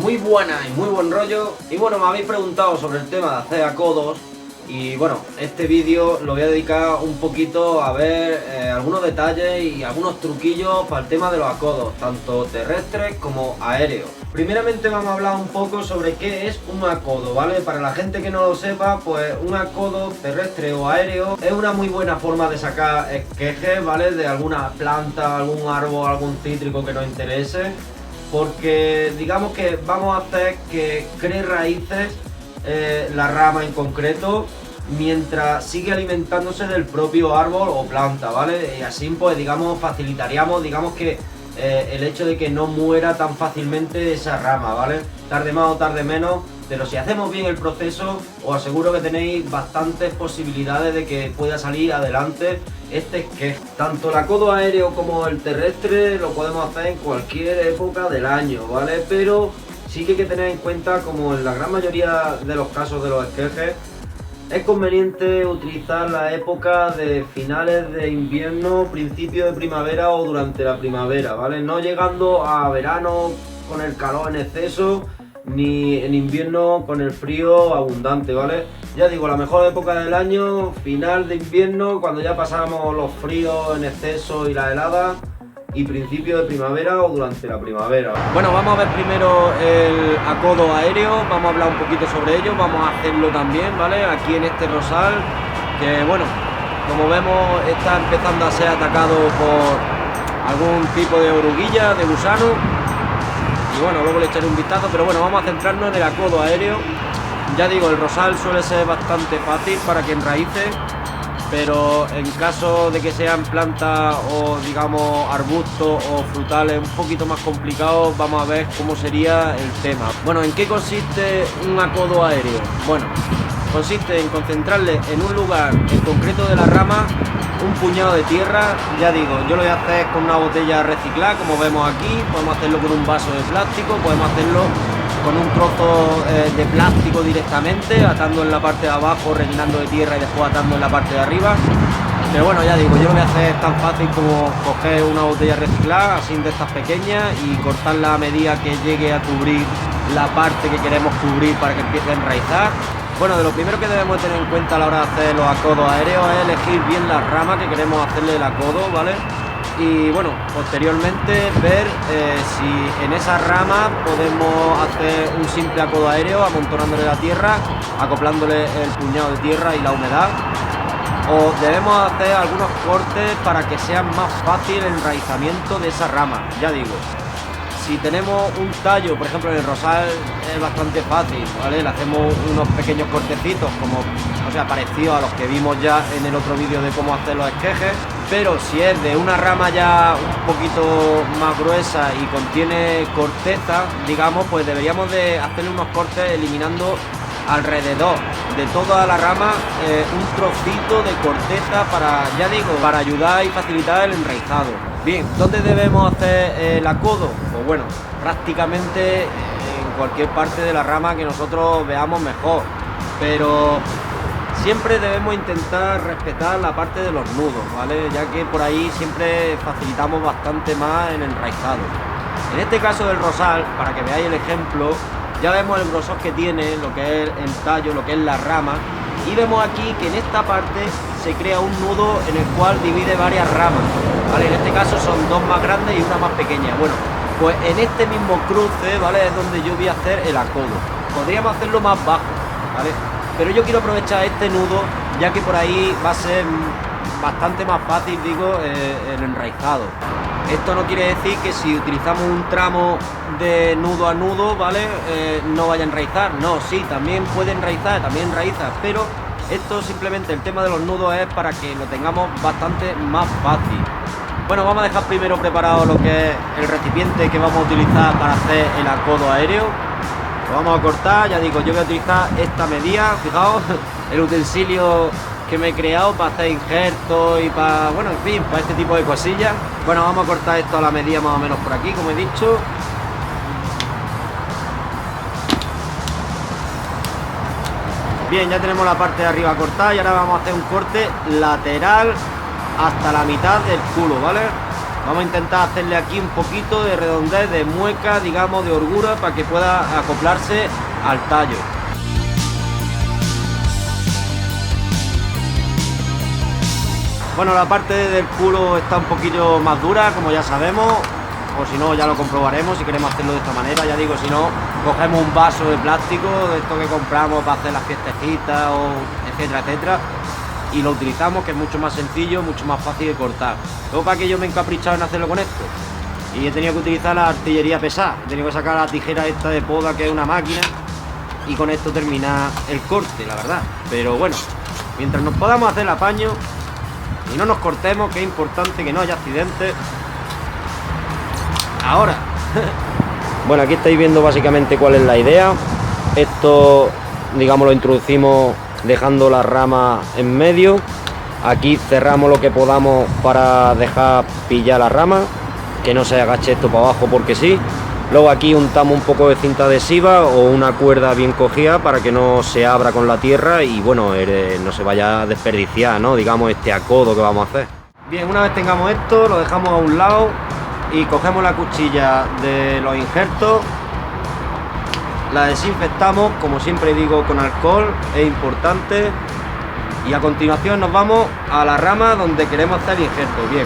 Muy buena y muy buen rollo. Y bueno, me habéis preguntado sobre el tema de hacer acodos. Y bueno, este vídeo lo voy a dedicar un poquito a ver algunos detalles y algunos truquillos para el tema de los acodos, tanto terrestres como aéreos. Primeramente vamos a hablar un poco sobre qué es un acodo, ¿vale? Para la gente que no lo sepa, pues un acodo terrestre o aéreo es una muy buena forma de sacar esquejes, ¿vale? De alguna planta, algún árbol, algún cítrico que nos interese, porque digamos que vamos a hacer que cree raíces la rama en concreto, mientras sigue alimentándose del propio árbol o planta, ¿vale? Y así pues digamos facilitaríamos, digamos que el hecho de que no muera tan fácilmente esa rama, ¿vale? Tarde más o tarde menos, pero si hacemos bien el proceso, os aseguro que tenéis bastantes posibilidades de que pueda salir adelante este esqueje. Tanto el acodo aéreo como el terrestre lo podemos hacer en cualquier época del año, ¿vale? Pero sí que hay que tener en cuenta, como en la gran mayoría de los casos de los esquejes, es conveniente utilizar la época de finales de invierno, principio de primavera o durante la primavera, ¿vale? No llegando a verano con el calor en exceso, ni en invierno con el frío abundante, ¿vale? Ya digo, la mejor época del año, final de invierno, cuando ya pasamos los fríos en exceso y las heladas, y principio de primavera o durante la primavera. Bueno, vamos a ver primero el acodo aéreo, vamos a hablar un poquito sobre ello, vamos a hacerlo también, ¿vale? Aquí en este rosal, que bueno, como vemos está empezando a ser atacado por algún tipo de oruguilla, de gusano, y bueno, luego le echaré un vistazo, pero bueno, vamos a centrarnos en el acodo aéreo. Ya digo, el rosal suele ser bastante fácil para que enraíce, pero en caso de que sean plantas o digamos arbustos o frutales un poquito más complicados, vamos a ver cómo sería el tema. Bueno, ¿en qué consiste un acodo aéreo? Bueno, consiste en concentrarle en un lugar en concreto de la rama un puñado de tierra. Ya digo, yo lo voy a hacer con una botella reciclada, como vemos aquí. Podemos hacerlo con un vaso de plástico, podemos hacerlo con un trozo de plástico directamente, atando en la parte de abajo, rellenando de tierra y después atando en la parte de arriba. Pero bueno, ya digo, yo lo voy a hacer tan fácil como coger una botella reciclada, así de estas pequeñas, y cortarla a medida que llegue a cubrir la parte que queremos cubrir para que empiece a enraizar. Bueno, de lo primero que debemos tener en cuenta a la hora de hacer los acodos aéreos es elegir bien las ramas que queremos hacerle el acodo, ¿vale? Y bueno, posteriormente ver si en esa rama podemos hacer un simple acodo aéreo amontonándole la tierra, acoplándole el puñado de tierra y la humedad, o debemos hacer algunos cortes para que sea más fácil el enraizamiento de esa rama. Ya digo, si tenemos un tallo, por ejemplo en el rosal es bastante fácil, ¿vale? Le hacemos unos pequeños cortecitos, como, o sea, parecidos a los que vimos ya en el otro vídeo de cómo hacer los esquejes. Pero si es de una rama ya un poquito más gruesa y contiene corteza, digamos, pues deberíamos de hacerle unos cortes eliminando alrededor de toda la rama un trocito de corteza para, ya digo, para ayudar y facilitar el enraizado. Bien, ¿dónde debemos hacer el acodo? Pues bueno, prácticamente en cualquier parte de la rama que nosotros veamos mejor, pero siempre debemos intentar respetar la parte de los nudos, ¿vale? Ya que por ahí siempre facilitamos bastante más el enraizado. En este caso del rosal, para que veáis el ejemplo, ya vemos el grosor que tiene, lo que es el tallo, lo que es la rama, y vemos aquí que en esta parte se crea un nudo en el cual divide varias ramas, ¿vale? En este caso son dos más grandes y una más pequeña. Bueno, pues en este mismo cruce, ¿vale? Es donde yo voy a hacer el acodo. Podríamos hacerlo más bajo, ¿vale? Pero yo quiero aprovechar este nudo, ya que por ahí va a ser bastante más fácil, digo, el enraizado. Esto no quiere decir que si utilizamos un tramo de nudo a nudo, ¿vale? No vaya a enraizar. No, sí, también puede enraizar, también enraiza, pero esto simplemente, el tema de los nudos es para que lo tengamos bastante más fácil. Bueno, vamos a dejar primero preparado lo que es el recipiente que vamos a utilizar para hacer el acodo aéreo. Lo vamos a cortar, ya digo, yo voy a utilizar esta medida, fijaos, el utensilio que me he creado para hacer injertos y para, bueno, en fin, para este tipo de cosillas. Bueno, vamos a cortar esto a la medida más o menos por aquí, como he dicho. Bien, ya tenemos la parte de arriba cortada y ahora vamos a hacer un corte lateral hasta la mitad del culo, ¿vale? Vamos a intentar hacerle aquí un poquito de redondez, de mueca, digamos, de holgura, para que pueda acoplarse al tallo. Bueno, la parte del culo está un poquillo más dura, como ya sabemos, o si no ya lo comprobaremos si queremos hacerlo de esta manera. Ya digo, si no, cogemos un vaso de plástico, de esto que compramos para hacer las fiestecitas, o etcétera, etcétera, y lo utilizamos, que es mucho más sencillo, mucho más fácil de cortar. Luego, para que yo me he encaprichado en hacerlo con esto, y he tenido que utilizar la artillería pesada, he tenido que sacar la tijera esta de poda, que es una máquina, y con esto terminar el corte, la verdad. Pero bueno, mientras nos podamos hacer el apaño y no nos cortemos, que es importante que no haya accidentes. Ahora bueno, aquí estáis viendo básicamente cuál es la idea. Esto, digamos, lo introducimos dejando la rama en medio. Aquí cerramos lo que podamos para dejar pillar la rama, que no se agache esto para abajo porque sí. Luego aquí untamos un poco de cinta adhesiva o una cuerda bien cogida para que no se abra con la tierra y bueno, no se vaya a desperdiciar, ¿no? Digamos, este acodo que vamos a hacer. Bien, una vez tengamos esto, lo dejamos a un lado y cogemos la cuchilla de los injertos, la desinfectamos, como siempre digo, con alcohol, es importante, y a continuación nos vamos a la rama donde queremos hacer el injerto. Bien,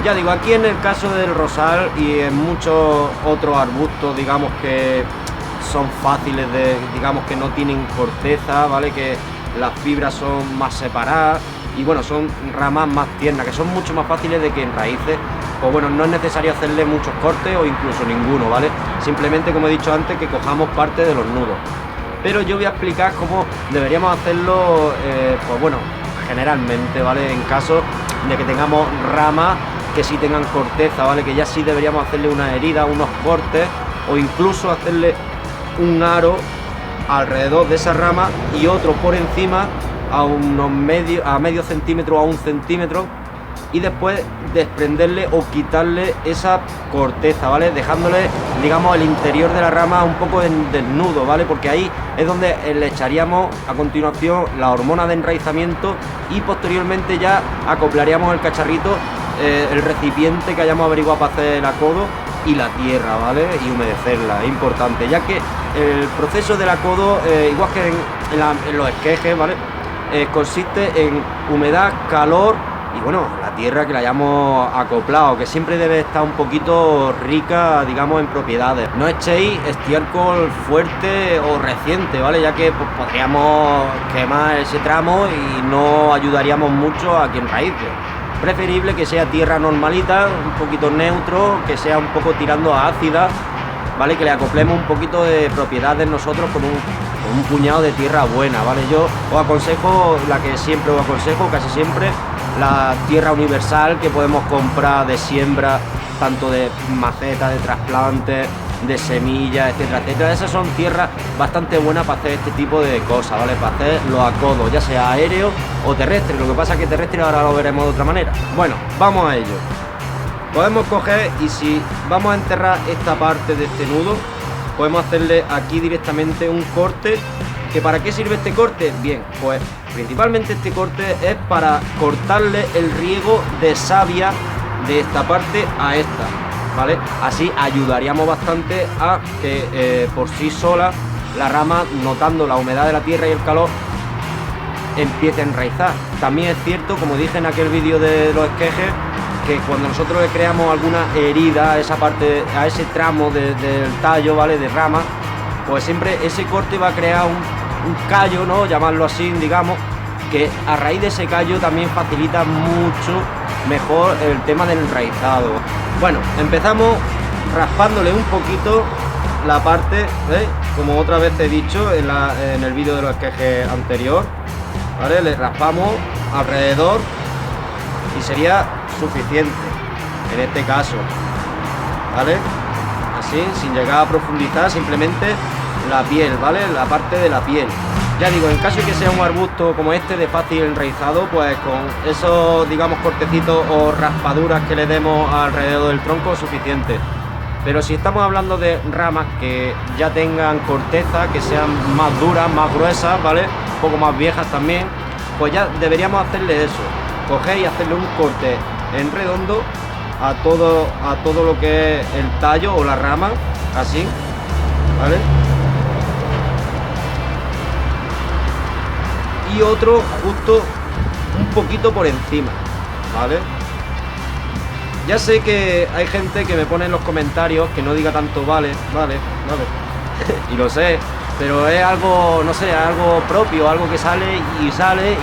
ya digo, aquí en el caso del rosal y en muchos otros arbustos, digamos, que son fáciles de, digamos, que no tienen corteza, ¿vale? Que las fibras son más separadas y bueno, son ramas más tiernas, que son mucho más fáciles de que en raíces, pues bueno, no es necesario hacerle muchos cortes o incluso ninguno, ¿vale? Simplemente, como he dicho antes, que cojamos parte de los nudos. Pero yo voy a explicar cómo deberíamos hacerlo, pues bueno, generalmente, ¿vale? En caso de que tengamos ramas que sí tengan corteza, ¿vale? Que ya sí deberíamos hacerle una herida, unos cortes o incluso hacerle un aro alrededor de esa rama y otro por encima a medio centímetro o a 1 centímetro, y después desprenderle o quitarle esa corteza, ¿vale? Dejándole, digamos, el interior de la rama un poco desnudo, ¿vale? Porque ahí es donde le echaríamos a continuación la hormona de enraizamiento y posteriormente ya acoplaríamos el cacharrito, el recipiente que hayamos averiguado para hacer el acodo y la tierra, ¿vale? Y humedecerla, es importante, ya que el proceso del acodo, igual que en los esquejes, ¿vale? Consiste en humedad, calor y bueno, la tierra que la hayamos acoplado, que siempre debe estar un poquito rica, digamos, en propiedades. No echéis estiércol fuerte o reciente, ¿vale? Ya que pues, podríamos quemar ese tramo y no ayudaríamos mucho a quien raíces. Preferible que sea tierra normalita, un poquito neutro, que sea un poco tirando a ácida, ¿vale? Que le acoplemos un poquito de propiedades nosotros con un puñado de tierra buena, ¿vale? Yo os aconsejo, la que siempre os aconsejo, casi siempre, la tierra universal que podemos comprar de siembra, tanto de macetas, de trasplantes, de semillas, etcétera, etcétera. Esas son tierras bastante buenas para hacer este tipo de cosas, ¿vale? Para hacer los acodos, ya sea aéreo o terrestre. Lo que pasa es que terrestre ahora lo veremos de otra manera. Bueno, vamos a ello. Podemos coger y si vamos a enterrar esta parte de este nudo, podemos hacerle aquí directamente un corte. ¿Que para qué sirve este corte? Bien, pues principalmente este corte es para cortarle el riego de savia de esta parte a esta, ¿vale? Así ayudaríamos bastante a que por sí sola la rama, notando la humedad de la tierra y el calor, empiece a enraizar. También es cierto, como dije en aquel vídeo de los esquejes, que cuando nosotros le creamos alguna herida a esa parte, a ese tramo del tallo, ¿vale? De rama, pues siempre ese corte va a crear un callo, ¿no? Llamarlo así, digamos, que a raíz de ese callo también facilita mucho mejor el tema del enraizado. Bueno, empezamos raspándole un poquito la parte, como otra vez he dicho en el vídeo de los esquejes anterior, ¿vale? Le raspamos alrededor y sería suficiente en este caso, ¿vale? Así, sin llegar a profundizar, simplemente la piel, ¿vale? La parte de la piel. Ya digo, en caso de que sea un arbusto como este de fácil enraizado, pues con esos, digamos, cortecitos o raspaduras que le demos alrededor del tronco es suficiente. Pero si estamos hablando de ramas que ya tengan corteza, que sean más duras, más gruesas, ¿vale? Un poco más viejas también, pues ya deberíamos hacerle eso. Coger y hacerle un corte en redondo a todo lo que es el tallo o la rama, así, ¿vale? Y otro justo un poquito por encima, ¿vale? Ya sé que hay gente que me pone en los comentarios que no diga tanto vale, y lo sé, pero es algo, no sé, algo propio, algo que sale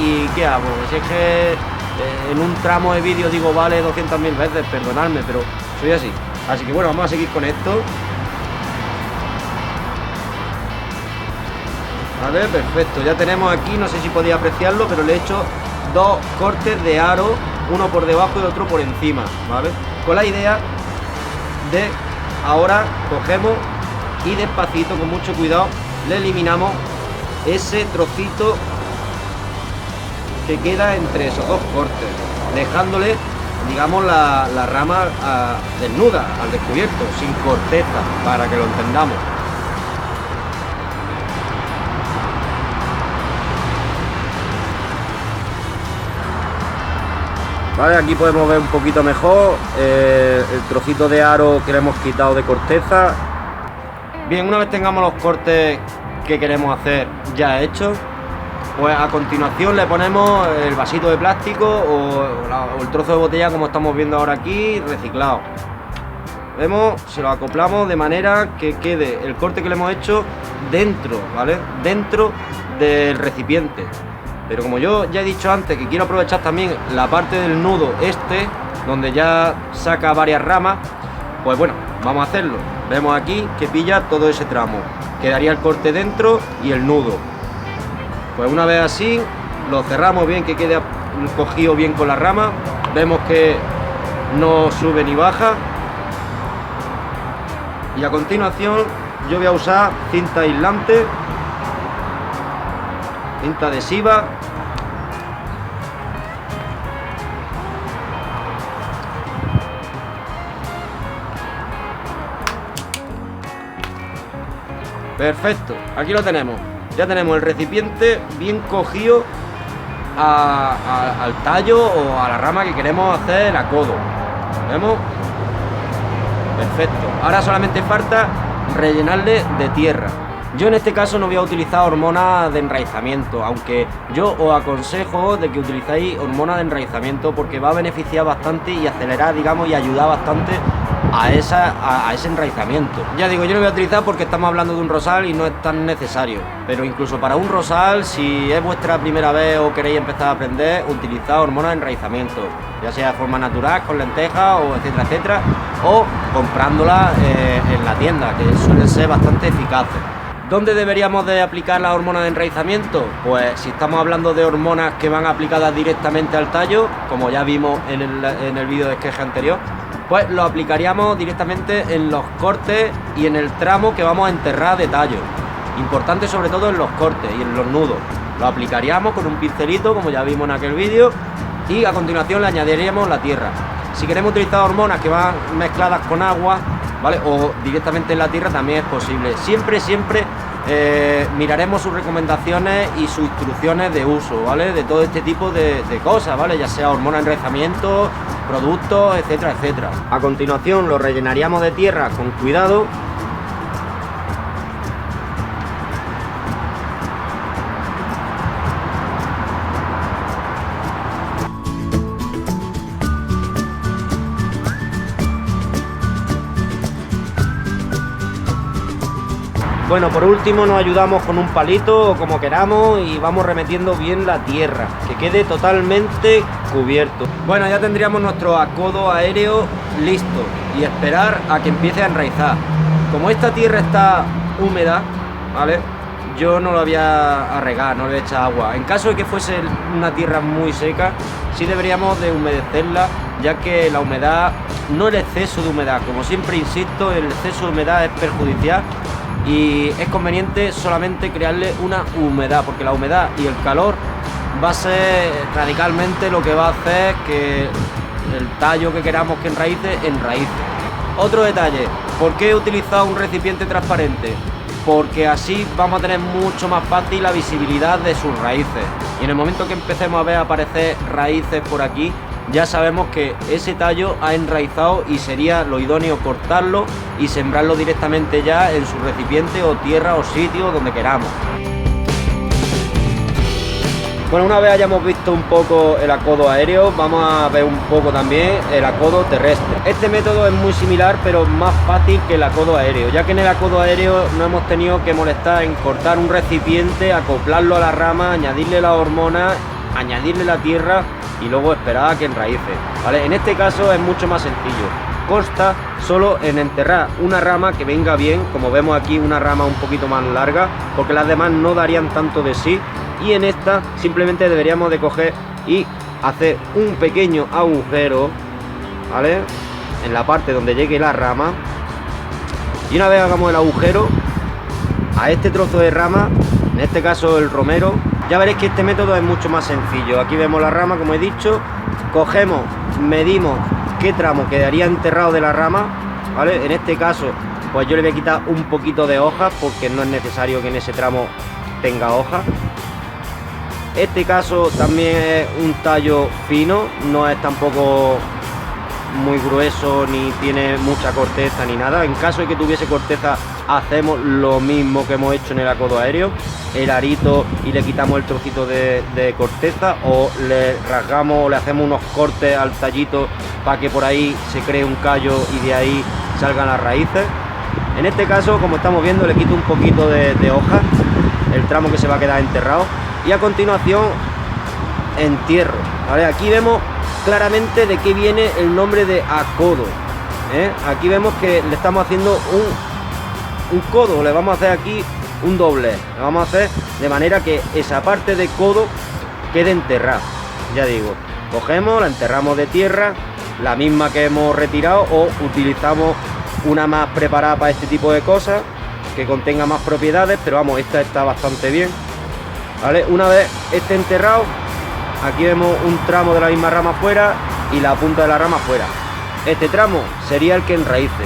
y ¿qué hago? Si es que en un tramo de vídeo digo vale 200.000 veces, perdonadme, pero soy así. Así que bueno, vamos a seguir con esto. Vale, perfecto, ya tenemos aquí, no sé si podéis apreciarlo, pero le he hecho dos cortes de aro, uno por debajo y otro por encima, ¿vale? Con la idea de ahora cogemos y despacito, con mucho cuidado, le eliminamos ese trocito que queda entre esos dos cortes, dejándole, digamos, la rama desnuda, al descubierto, sin corteza, para que lo entendamos. Vale, aquí podemos ver un poquito mejor el trocito de aro que le hemos quitado de corteza. Bien, una vez tengamos los cortes que queremos hacer ya hechos, pues a continuación le ponemos el vasito de plástico o el trozo de botella, como estamos viendo ahora aquí, reciclado. Vemos, se lo acoplamos de manera que quede el corte que le hemos hecho dentro, ¿vale? Dentro del recipiente. Pero como yo ya he dicho antes que quiero aprovechar también la parte del nudo donde ya saca varias ramas, pues bueno, vamos a hacerlo. Vemos aquí que pilla todo ese tramo. Quedaría el corte dentro y el nudo. Pues una vez así, lo cerramos bien, que quede cogido bien con la rama. Vemos que no sube ni baja. Y a continuación yo voy a usar cinta aislante, cinta adhesiva. Perfecto, aquí lo tenemos. Ya tenemos el recipiente bien cogido al tallo o a la rama que queremos hacer a codo. ¿Vemos? Perfecto. Ahora solamente falta rellenarle de tierra. Yo en este caso no voy a utilizar hormonas de enraizamiento, aunque yo os aconsejo de que utilizáis hormonas de enraizamiento porque va a beneficiar bastante y acelerar, digamos, y ayudar bastante a ese enraizamiento. Ya digo, yo no voy a utilizar porque estamos hablando de un rosal y no es tan necesario, pero incluso para un rosal, si es vuestra primera vez o queréis empezar a aprender, utilizad hormonas de enraizamiento, ya sea de forma natural, con lentejas o etcétera, etcétera, o comprándolas en la tienda, que suelen ser bastante eficaces. ¿Dónde deberíamos de aplicar las hormonas de enraizamiento? Pues si estamos hablando de hormonas que van aplicadas directamente al tallo, como ya vimos en el vídeo de esqueje anterior, pues lo aplicaríamos directamente en los cortes y en el tramo que vamos a enterrar de tallo. Importante sobre todo en los cortes y en los nudos. Lo aplicaríamos con un pincelito, como ya vimos en aquel vídeo, y a continuación le añadiríamos la tierra. Si queremos utilizar hormonas que van mezcladas con agua, ¿vale? O directamente en la tierra, también es posible. Siempre miraremos sus recomendaciones y sus instrucciones de uso, ¿vale? De todo este tipo de cosas, ¿vale? Ya sea hormona de enraizamiento, productos, etcétera, etcétera. A continuación lo rellenaríamos de tierra con cuidado. Bueno, por último nos ayudamos con un palito o como queramos y vamos remetiendo bien la tierra, que quede totalmente cubierto. Bueno, ya tendríamos nuestro acodo aéreo listo y esperar a que empiece a enraizar. Como esta tierra está húmeda, ¿vale? Yo no lo voy a regar, no le voy a echar agua. En caso de que fuese una tierra muy seca, sí deberíamos de humedecerla, ya que la humedad, no el exceso de humedad, como siempre insisto, el exceso de humedad es perjudicial. Y es conveniente solamente crearle una humedad, porque la humedad y el calor va a ser radicalmente lo que va a hacer que el tallo que queramos que enraíce. Otro detalle, ¿por qué he utilizado un recipiente transparente? Porque así vamos a tener mucho más fácil la visibilidad de sus raíces. Y en el momento que empecemos a ver aparecer raíces por aquí, ya sabemos que ese tallo ha enraizado y sería lo idóneo cortarlo y sembrarlo directamente ya en su recipiente o tierra o sitio donde queramos. Bueno, una vez hayamos visto un poco el acodo aéreo, vamos a ver un poco también el acodo terrestre. Este método es muy similar, pero más fácil que el acodo aéreo, ya que en el acodo aéreo no hemos tenido que molestar en cortar un recipiente, acoplarlo a la rama, añadirle la hormona, añadirle la tierra y luego esperar a que enraíce, ¿vale? En este caso es mucho más sencillo. Consta solo en enterrar una rama que venga bien, como vemos aquí, una rama un poquito más larga, porque las demás no darían tanto de sí. Y en esta simplemente deberíamos de coger y hacer un pequeño agujero, ¿vale? En la parte donde llegue la rama. Y una vez hagamos el agujero a este trozo de rama, en este caso el romero, ya veréis que este método es mucho más sencillo. Aquí vemos la rama, como he dicho, cogemos, medimos qué tramo quedaría enterrado de la rama, ¿vale? En este caso, pues yo le voy a quitar un poquito de hojas porque no es necesario que en ese tramo tenga hojas. Este caso también es un tallo fino, no es tampoco muy grueso ni tiene mucha corteza ni nada. En caso de que tuviese corteza, hacemos lo mismo que hemos hecho en el acodo aéreo, el arito, y le quitamos el trocito de corteza, o le rasgamos o le hacemos unos cortes al tallito para que por ahí se cree un callo y de ahí salgan las raíces. En este caso, como estamos viendo, le quito un poquito de hoja, el tramo que se va a quedar enterrado, y a continuación entierro, ¿vale? Aquí vemos claramente de qué viene el nombre de acodo, ¿eh? Aquí vemos que le estamos haciendo un codo, le vamos a hacer aquí un doblez, le vamos a hacer de manera que esa parte de codo quede enterrada. Ya digo, cogemos, la enterramos de tierra, la misma que hemos retirado, o utilizamos una más preparada para este tipo de cosas, que contenga más propiedades, pero vamos, esta está bastante bien, ¿vale? Una vez esté enterrado, aquí vemos un tramo de la misma rama fuera y la punta de la rama fuera. Este tramo sería el que enraíce.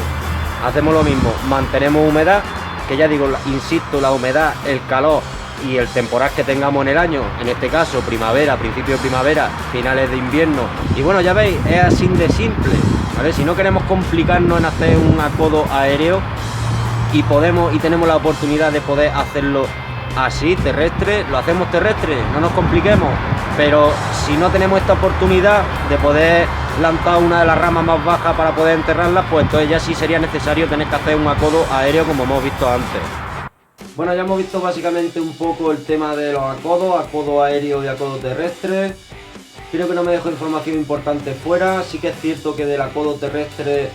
Hacemos lo mismo, mantenemos humedad, que ya digo, insisto, la humedad, el calor y el temporal que tengamos en el año, en este caso primavera, principio de primavera, finales de invierno. Y bueno, ya veis, es así de simple, ¿vale? Si no queremos complicarnos en hacer un acodo aéreo y tenemos la oportunidad de poder hacerlo así, terrestre, lo hacemos terrestre, no nos compliquemos. Pero si no tenemos esta oportunidad de poder lanzar una de las ramas más bajas para poder enterrarlas, pues entonces ya sí sería necesario tener que hacer un acodo aéreo, como hemos visto antes. Bueno, ya hemos visto básicamente un poco el tema de los acodos, acodo aéreo y acodo terrestre. Creo que no me dejo información importante fuera. Sí que es cierto que del acodo terrestre,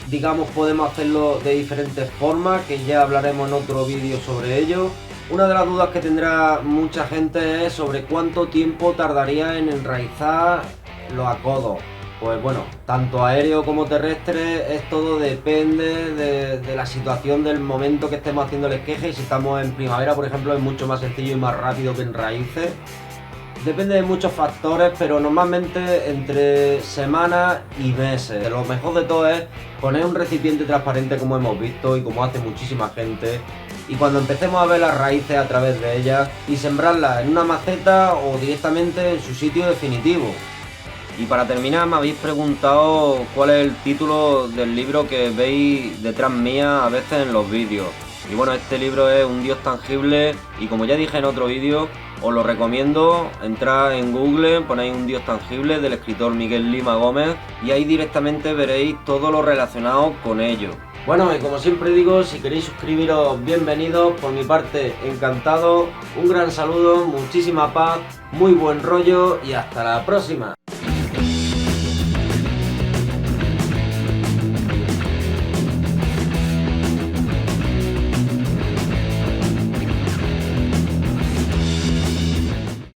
digamos, podemos hacerlo de diferentes formas, que ya hablaremos en otro vídeo sobre ello. Una de las dudas que tendrá mucha gente es sobre cuánto tiempo tardaría en enraizar los acodos. Pues bueno, tanto aéreo como terrestre, es todo depende de la situación del momento que estemos haciendo el esqueje. Y si estamos en primavera, por ejemplo, es mucho más sencillo y más rápido que enraíce. Depende de muchos factores, pero normalmente entre semanas y meses. Lo mejor de todo es poner un recipiente transparente, como hemos visto y como hace muchísima gente, y cuando empecemos a ver las raíces a través de ellas, y sembrarlas en una maceta o directamente en su sitio definitivo. Y para terminar, me habéis preguntado cuál es el título del libro que veis detrás mía a veces en los vídeos. Y bueno, este libro es Un Dios Tangible, y como ya dije en otro vídeo, os lo recomiendo. Entrad en Google, ponéis Un Dios Tangible del escritor Miguel Lima Gómez, y ahí directamente veréis todo lo relacionado con ello. Bueno, y como siempre digo, si queréis suscribiros, bienvenidos. Por mi parte, encantado. Un gran saludo, muchísima paz, muy buen rollo y hasta la próxima.